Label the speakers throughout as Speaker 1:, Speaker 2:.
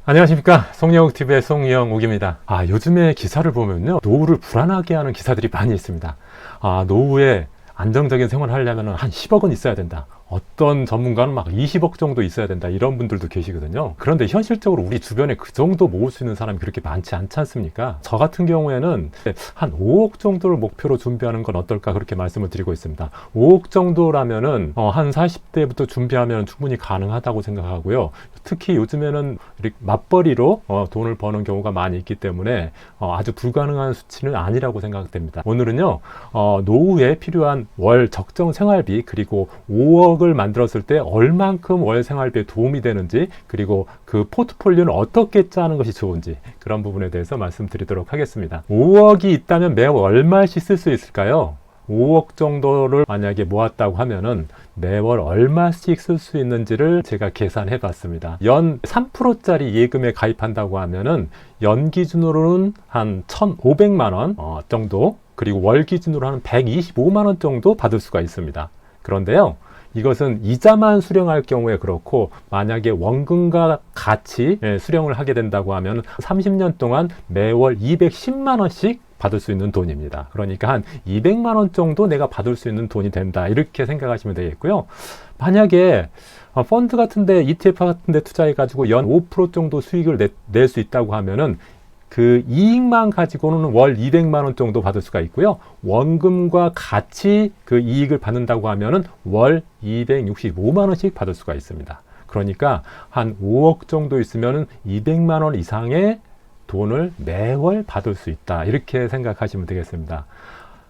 Speaker 1: 안녕하십니까, 송영욱TV의 송영욱입니다. 요즘에 기사를 보면요, 노후를 불안하게 하는 기사들이 많이 있습니다. 노후에 안정적인 생활을 하려면 한 10억은 있어야 된다, 어떤 전문가는 막 20억 정도 있어야 된다, 이런 분들도 계시거든요. 그런데 현실적으로 우리 주변에 그 정도 모을 수 있는 사람이 그렇게 많지 않지 않습니까? 저 같은 경우에는 한 5억 정도를 목표로 준비하는 건 어떨까, 그렇게 말씀을 드리고 있습니다. 5억 정도라면은 한 40대부터 준비하면 충분히 가능하다고 생각하고요. 특히 요즘에는 이렇게 맞벌이로 돈을 버는 경우가 많이 있기 때문에 아주 불가능한 수치는 아니라고 생각됩니다. 오늘은요, 노후에 필요한 월 적정 생활비, 그리고 5억을 만들었을 때 얼만큼 월 생활비에 도움이 되는지, 그리고 그 포트폴리오는 어떻게 짜는 것이 좋은지, 그런 부분에 대해서 말씀드리도록 하겠습니다. 5억이 있다면 매월 얼마씩 쓸 수 있을까요? 5억 정도를 만약에 모았다고 하면은 매월 얼마씩 쓸 수 있는지를 제가 계산해 봤습니다. 연 3%짜리 예금에 가입한다고 하면은 연 기준으로는 한 1,500만 원 정도, 그리고 월 기준으로 한 125만 원 정도 받을 수가 있습니다. 그런데요, 이것은 이자만 수령할 경우에 그렇고, 만약에 원금과 같이 수령을 하게 된다고 하면 30년 동안 매월 210만 원씩 받을 수 있는 돈입니다. 그러니까 한 200만 원 정도 내가 받을 수 있는 돈이 된다, 이렇게 생각하시면 되겠고요. 만약에 펀드 같은데, ETF 같은데 투자해 가지고 연 5% 정도 수익을 낼 수 있다고 하면은 그 이익만 가지고는 월 200만 원 정도 받을 수가 있고요. 원금과 같이 그 이익을 받는다고 하면은 월 265만 원씩 받을 수가 있습니다. 그러니까 한 5억 정도 있으면은 200만 원 이상의 돈을 매월 받을 수 있다, 이렇게 생각하시면 되겠습니다.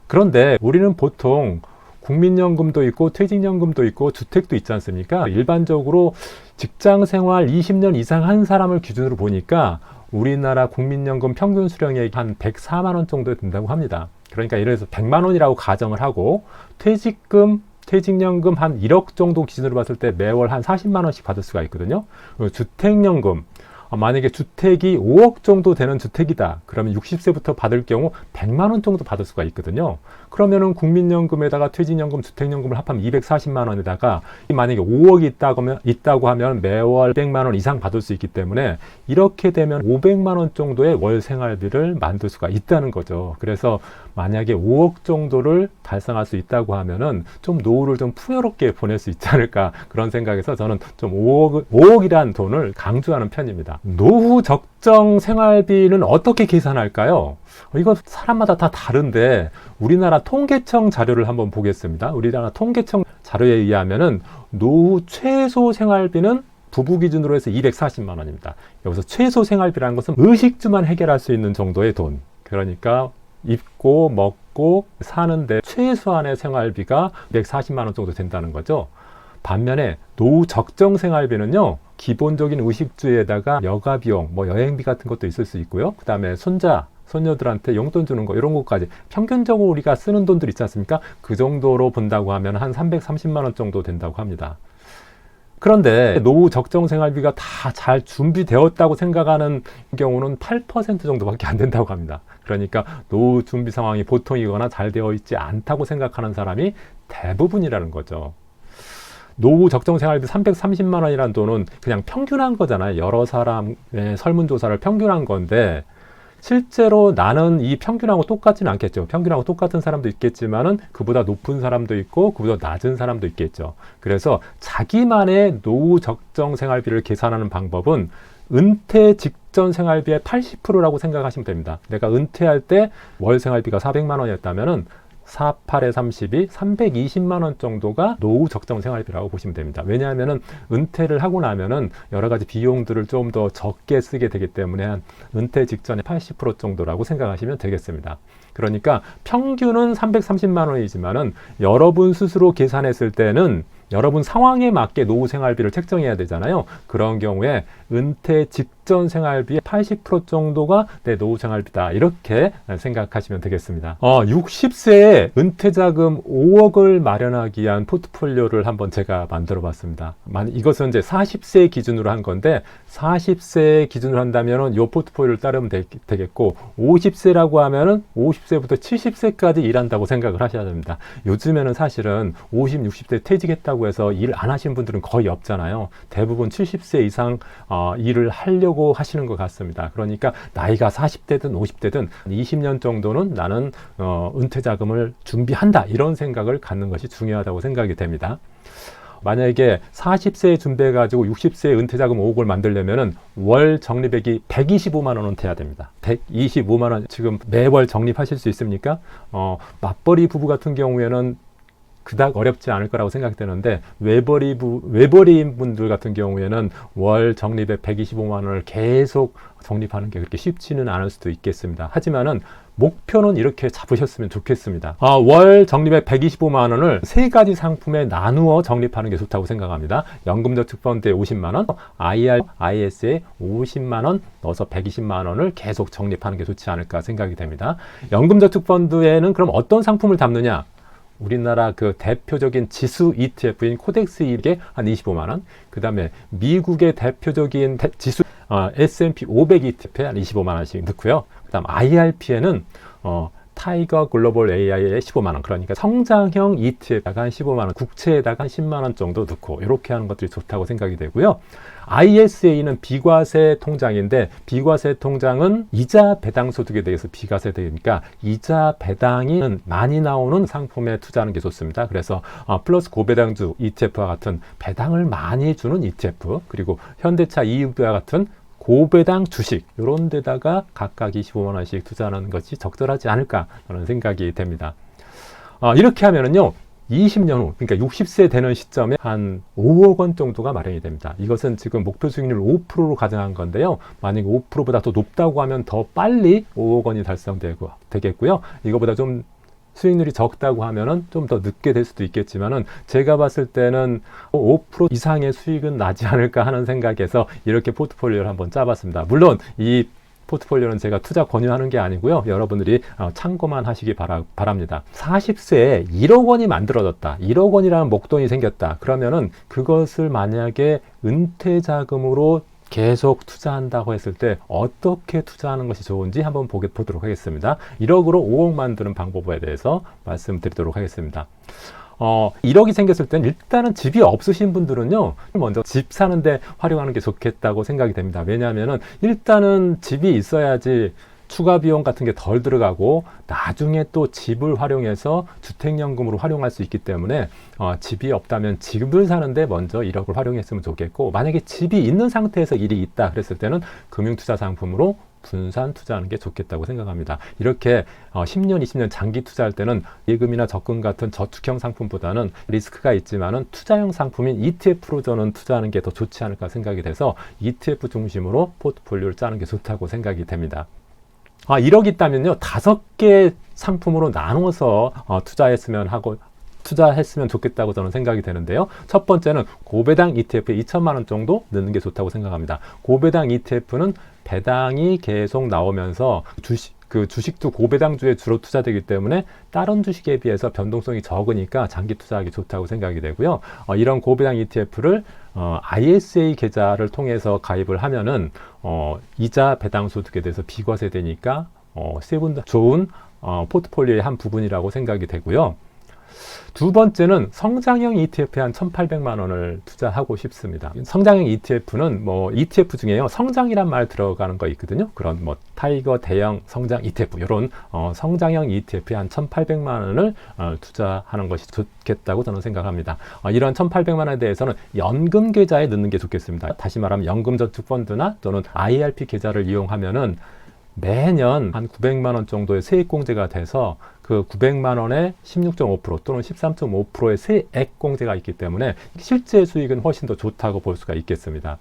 Speaker 1: 그런데 우리는 보통 국민연금도 있고 퇴직연금도 있고 주택도 있지 않습니까? 일반적으로 직장생활 20년 이상 한 사람을 기준으로 보니까 우리나라 국민연금 평균 수령액이 한 104만 원 정도 된다고 합니다. 그러니까 예를 들어서 100만 원이라고 가정을 하고, 퇴직연금 한 1억 정도 기준으로 봤을 때 매월 한 40만 원씩 받을 수가 있거든요. 주택연금, 만약에 주택이 5억 정도 되는 주택이다, 그러면 60세부터 받을 경우 100만 원 정도 받을 수가 있거든요. 그러면은 국민연금에다가 퇴직연금, 주택연금을 합하면 240만 원에다가 만약에 5억이 있다고 하면 매월 200만 원 이상 받을 수 있기 때문에, 이렇게 되면 500만 원 정도의 월 생활비를 만들 수가 있다는 거죠. 그래서 만약에 5억 정도를 달성할 수 있다고 하면은 좀 노후를 좀 풍요롭게 보낼 수 있지 않을까, 그런 생각에서 저는 좀 5억이란 돈을 강조하는 편입니다. 노후 적정 생활비는 어떻게 계산할까요? 이거 사람마다 다 다른데, 우리나라 통계청 자료를 한번 보겠습니다. 우리나라 통계청 자료에 의하면은 노후 최소 생활비는 부부 기준으로 해서 240만 원입니다. 여기서 최소 생활비라는 것은 의식주만 해결할 수 있는 정도의 돈, 그러니까 입고 먹고 사는데 최소한의 생활비가 240만 원 정도 된다는 거죠. 반면에 노후 적정 생활비는요, 기본적인 의식주에다가 여가 비용, 여행비 같은 것도 있을 수 있고요. 그 다음에 손녀들한테 용돈 주는 거, 이런 것까지 평균적으로 우리가 쓰는 돈들 있지 않습니까? 그 정도로 본다고 하면 한 330만 원 정도 된다고 합니다. 그런데 노후 적정 생활비가 다 잘 준비되었다고 생각하는 경우는 8% 정도밖에 안 된다고 합니다. 그러니까 노후 준비 상황이 보통이거나 잘 되어 있지 않다고 생각하는 사람이 대부분이라는 거죠. 노후 적정 생활비 330만 원이라는 돈은 그냥 평균한 거잖아요. 여러 사람의 설문조사를 평균한 건데, 실제로 나는 이 평균하고 똑같지는 않겠죠. 평균하고 똑같은 사람도 있겠지만은 그보다 높은 사람도 있고 그보다 낮은 사람도 있겠죠. 그래서 자기만의 노후 적정 생활비를 계산하는 방법은 은퇴 직전 생활비의 80%라고 생각하시면 됩니다. 내가 은퇴할 때 월 생활비가 400만 원이었다면은 48에 32, 320만 원 정도가 노후 적정 생활비라고 보시면 됩니다. 왜냐하면은 은퇴를 하고 나면은 여러 가지 비용들을 좀 더 적게 쓰게 되기 때문에 한 은퇴 직전에 80% 정도라고 생각하시면 되겠습니다. 그러니까 평균은 330만 원이지만은 여러분 스스로 계산했을 때는 여러분 상황에 맞게 노후 생활비를 책정해야 되잖아요. 그런 경우에 은퇴 직전 생활비의 80% 정도가 내 노후 생활비다, 이렇게 생각하시면 되겠습니다. 60세에 은퇴자금 5억을 마련하기 위한 포트폴리오를 한번 제가 만들어 봤습니다. 이것은 이제 40세 기준으로 한 건데, 40세 기준으로 한다면 이 포트폴리오를 따르면 되겠고, 50세라고 하면은 50세부터 70세까지 일한다고 생각을 하셔야 됩니다. 요즘에는 사실은 50, 60세 퇴직했다고 해서 일 안 하신 분들은 거의 없잖아요. 대부분 70세 이상 일을 하려고 하려고 하시는 것 같습니다. 그러니까 나이가 40대든 50대든 20년 정도는 나는 은퇴 자금을 준비한다, 이런 생각을 갖는 것이 중요하다고 생각이 됩니다. 만약에 40세에 준비해가지고 60세에 은퇴자금 5억을 만들려면은 월 적립액이 125만 원은 돼야 됩니다. 125만 원 지금 매월 적립하실 수 있습니까? 맞벌이 부부 같은 경우에는 그닥 어렵지 않을 거라고 생각되는데, 외벌이인 분들 같은 경우에는 월 적립액 125만 원을 계속 적립하는 게 그렇게 쉽지는 않을 수도 있겠습니다. 하지만은 목표는 이렇게 잡으셨으면 좋겠습니다. 월 적립액 125만 원을 세 가지 상품에 나누어 적립하는 게 좋다고 생각합니다. 연금저축펀드에 50만 원, IS에 50만 원 넣어서 120만 원을 계속 적립하는 게 좋지 않을까 생각이 됩니다. 연금저축펀드에는 그럼 어떤 상품을 담느냐? 우리나라 그 대표적인 지수 ETF인 코덱스 이게 한 25만 원, 그 다음에 미국의 대표적인 지수 S&P 500 ETF에 한 25만 원씩 넣고요. 그 다음 IRP에는 타이거 글로벌 AI에 15만 원, 그러니까 성장형 ETF에다가 한 15만 원, 국채에다가 한 10만 원 정도 넣고 이렇게 하는 것들이 좋다고 생각이 되고요. ISA는 비과세 통장인데, 비과세 통장은 이자 배당 소득에 대해서 비과세되니까 이자 배당이 많이 나오는 상품에 투자하는 게 좋습니다. 그래서 플러스 고배당주 ETF와 같은 배당을 많이 주는 ETF, 그리고 현대차 EU와 같은 고배당 주식, 이런 데다가 각각 25만 원씩 투자하는 것이 적절하지 않을까 하는 생각이 됩니다. 이렇게 하면은요, 20년 후, 그러니까 60세 되는 시점에 한 5억 원 정도가 마련이 됩니다. 이것은 지금 목표 수익률 5%로 가정한 건데요. 만약에 5%보다 더 높다고 하면 더 빨리 5억 원이 달성되겠고요. 이거보다 좀 수익률이 적다고 하면은 좀 더 늦게 될 수도 있겠지만은, 제가 봤을 때는 5% 이상의 수익은 나지 않을까 하는 생각에서 이렇게 포트폴리오를 한번 짜봤습니다. 물론 이 포트폴리오는 제가 투자 권유하는 게 아니고요. 여러분들이 참고만 하시기 바랍니다. 40세에 1억 원이 만들어졌다, 1억 원이라는 목돈이 생겼다, 그러면은 그것을 만약에 은퇴 자금으로 계속 투자한다고 했을 때 어떻게 투자하는 것이 좋은지 한번 보도록 하겠습니다. 1억으로 5억 만드는 방법에 대해서 말씀드리도록 하겠습니다. 1억이 생겼을 땐 일단은 집이 없으신 분들은요, 먼저 집 사는데 활용하는 게 좋겠다고 생각이 됩니다. 왜냐하면은 일단은 집이 있어야지 추가 비용 같은 게 덜 들어가고, 나중에 또 집을 활용해서 주택연금으로 활용할 수 있기 때문에 집이 없다면 집을 사는데 먼저 1억을 활용했으면 좋겠고, 만약에 집이 있는 상태에서 일이 있다 그랬을 때는 금융투자 상품으로 분산 투자하는 게 좋겠다고 생각합니다. 이렇게 10년, 20년 장기 투자할 때는 예금이나 적금 같은 저축형 상품보다는 리스크가 있지만은 투자형 상품인 ETF로 저는 투자하는 게 더 좋지 않을까 생각이 돼서 ETF 중심으로 포트폴리오를 짜는 게 좋다고 생각이 됩니다. 1억 있다면요, 5개 상품으로 나눠서 투자했으면 좋겠다고 저는 생각이 되는데요. 첫 번째는 고배당 ETF에 2천만 원 정도 넣는 게 좋다고 생각합니다. 고배당 ETF는 배당이 계속 나오면서 주식도 고배당주에 주로 투자되기 때문에 다른 주식에 비해서 변동성이 적으니까 장기 투자하기 좋다고 생각이 되고요. 이런 고배당 ETF를 ISA 계좌를 통해서 가입을 하면은 이자 배당 소득에 대해서 비과세되니까 좋은 포트폴리오의 한 부분이라고 생각이 되고요. 두 번째는 성장형 ETF에 한 1,800만 원을 투자하고 싶습니다. 성장형 ETF는 ETF 중에요, 성장이란 말 들어가는 거 있거든요. 그런 타이거 대형 성장 ETF, 이런 성장형 ETF에 한 1,800만 원을 투자하는 것이 좋겠다고 저는 생각합니다. 이런 1,800만 원에 대해서는 연금 계좌에 넣는 게 좋겠습니다. 다시 말하면 연금저축펀드나 또는 IRP 계좌를 이용하면은 매년 한 900만 원 정도의 세액공제가 돼서 그 900만 원에 16.5% 또는 13.5%의 세액공제가 있기 때문에 실제 수익은 훨씬 더 좋다고 볼 수가 있겠습니다.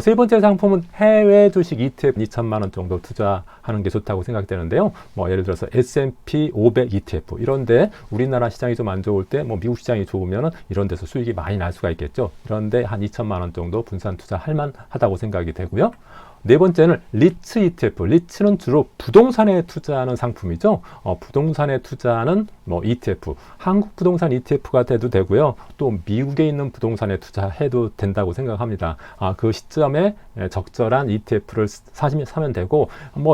Speaker 1: 세 번째 상품은 해외 주식 ETF 2천만 원 정도 투자하는 게 좋다고 생각되는데요. 예를 들어서 S&P 500 ETF 이런데 우리나라 시장이 좀 안 좋을 때 미국 시장이 좋으면 이런 데서 수익이 많이 날 수가 있겠죠. 그런데 한 2천만 원 정도 분산 투자할 만하다고 생각이 되고요. 네 번째는 리츠 ETF. 리츠는 주로 부동산에 투자하는 상품이죠. 부동산에 투자하는 ETF. 한국 부동산 ETF가 돼도 되고요. 또 미국에 있는 부동산에 투자해도 된다고 생각합니다. 그 시점에 적절한 ETF를 사면 되고,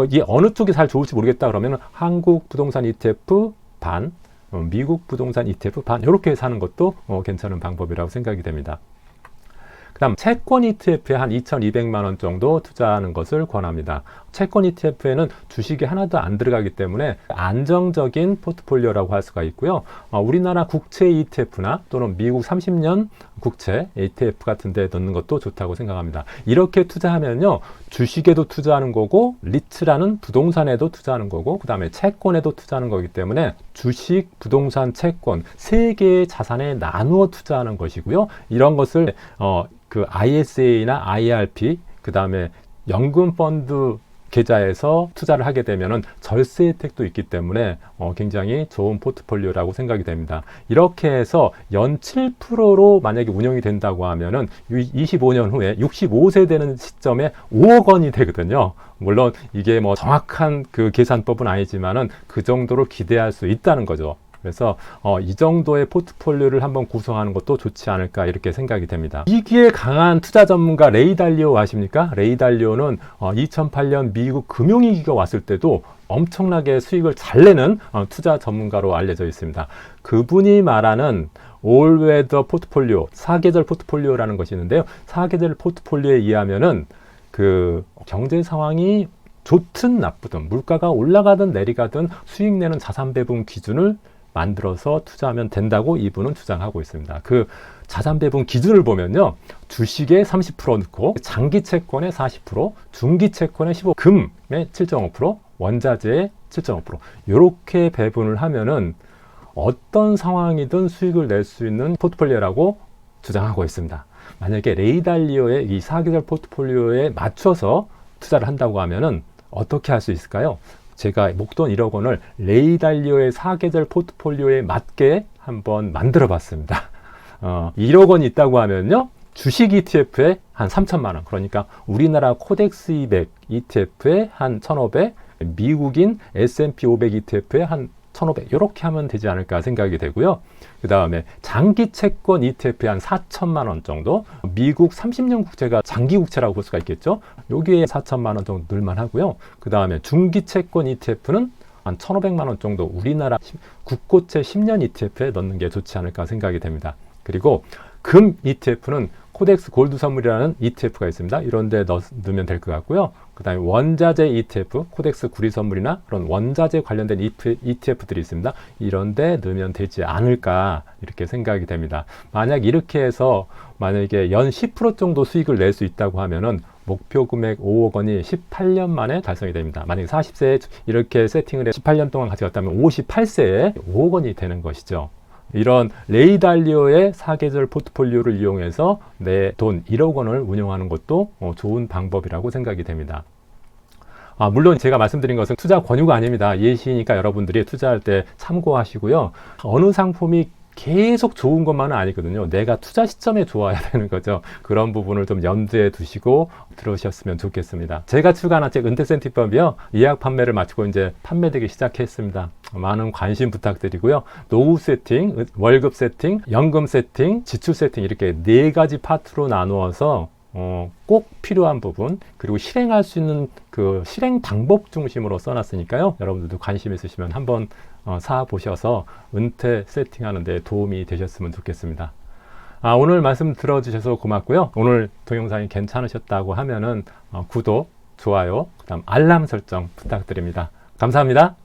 Speaker 1: 이게 어느 쪽이 잘 좋을지 모르겠다 그러면 한국 부동산 ETF 반, 미국 부동산 ETF 반, 이렇게 사는 것도 괜찮은 방법이라고 생각이 됩니다. 그 그다음 채권 ETF에 한 2,200만 원 정도 투자하는 것을 권합니다. 채권 ETF에는 주식이 하나도 안 들어가기 때문에 안정적인 포트폴리오라고 할 수가 있고요. 우리나라 국채 ETF나 또는 미국 30년 국채 ETF 같은 데 넣는 것도 좋다고 생각합니다. 이렇게 투자하면요, 주식에도 투자하는 거고 리츠라는 부동산에도 투자하는 거고 그 다음에 채권에도 투자하는 거기 때문에 주식, 부동산, 채권 세 개의 자산에 나누어 투자하는 것이고요. 이런 것을 그 ISA나 IRP 그 다음에 연금 펀드 계좌에서 투자를 하게 되면은 절세 혜택도 있기 때문에 굉장히 좋은 포트폴리오라고 생각이 됩니다. 이렇게 해서 연 7%로 만약에 운영이 된다고 하면은 25년 후에 65세 되는 시점에 5억 원이 되거든요. 물론 이게 뭐 정확한 그 계산법은 아니지만은 그 정도로 기대할 수 있다는 거죠. 그래서 이 정도의 포트폴리오를 한번 구성하는 것도 좋지 않을까 이렇게 생각이 됩니다. 이기에 강한 투자 전문가 레이 달리오 아십니까? 레이 달리오는 2008년 미국 금융위기가 왔을 때도 엄청나게 수익을 잘 내는 투자 전문가로 알려져 있습니다. 그분이 말하는 올웨더 포트폴리오, 사계절 포트폴리오라는 것이 있는데요. 사계절 포트폴리오에 의하면은 그 경제 상황이 좋든 나쁘든 물가가 올라가든 내려가든 수익 내는 자산 배분 기준을 만들어서 투자하면 된다고 이분은 주장하고 있습니다. 그 자산 배분 기준을 보면요, 주식에 30% 넣고 장기 채권에 40%, 중기 채권에 15%, 금에 7.5%, 원자재에 7.5% 이렇게 배분을 하면은 어떤 상황이든 수익을 낼 수 있는 포트폴리오라고 주장하고 있습니다. 만약에 레이 달리오의 이 사계절 포트폴리오에 맞춰서 투자를 한다고 하면은 어떻게 할 수 있을까요? 제가 목돈 1억 원을 레이 달리오의 사계절 포트폴리오에 맞게 한번 만들어 봤습니다. 1억 원이 있다고 하면요, 주식 ETF에 한 3천만 원, 그러니까 우리나라 코덱스 200 ETF에 한 1,500, 미국인 S&P 500 ETF에 한 1,500 이렇게 하면 되지 않을까 생각이 되고요. 그 다음에 장기 채권 ETF에 한 4천만 원 정도, 미국 30년 국채가 장기 국채라고 볼 수가 있겠죠. 여기에 4천만 원 정도 넣을만 하고요. 그 다음에 중기 채권 ETF는 한 1,500만 원 정도 우리나라 국고채 10년 ETF에 넣는 게 좋지 않을까 생각이 됩니다. 그리고 금 ETF는 코덱스 골드 선물이라는 ETF가 있습니다. 이런 데 넣으면 될 것 같고요. 그 다음에 원자재 ETF, 코덱스 구리 선물이나 그런 원자재 관련된 ETF들이 있습니다. 이런 데 넣으면 되지 않을까 이렇게 생각이 됩니다. 만약 이렇게 해서 만약에 연 10% 정도 수익을 낼 수 있다고 하면은 목표 금액 5억 원이 18년 만에 달성이 됩니다. 만약에 40세에 이렇게 세팅을 해서 18년 동안 가져갔다면 58세에 5억 원이 되는 것이죠. 이런 레이 달리오의 사계절 포트폴리오를 이용해서 내 돈 1억 원을 운용하는 것도 좋은 방법이라고 생각이 됩니다. 물론 제가 말씀드린 것은 투자 권유가 아닙니다. 예시니까 여러분들이 투자할 때 참고하시고요. 어느 상품이 계속 좋은 것만은 아니거든요. 내가 투자 시점에 좋아야 되는 거죠. 그런 부분을 좀 염두에 두시고 들으셨으면 좋겠습니다. 제가 출간한 책 은퇴센티법이요, 예약 판매를 마치고 이제 판매되기 시작했습니다. 많은 관심 부탁드리고요. 노후 세팅, 월급 세팅, 연금 세팅, 지출 세팅 이렇게 4가지 파트로 나누어서 꼭 필요한 부분 그리고 실행할 수 있는 그 실행 방법 중심으로 써놨으니까요. 여러분들도 관심 있으시면 한번 사보셔서 은퇴 세팅하는 데 도움이 되셨으면 좋겠습니다. 오늘 말씀 들어주셔서 고맙고요. 오늘 동영상이 괜찮으셨다고 하면은 구독, 좋아요, 그다음 알람 설정 부탁드립니다. 감사합니다.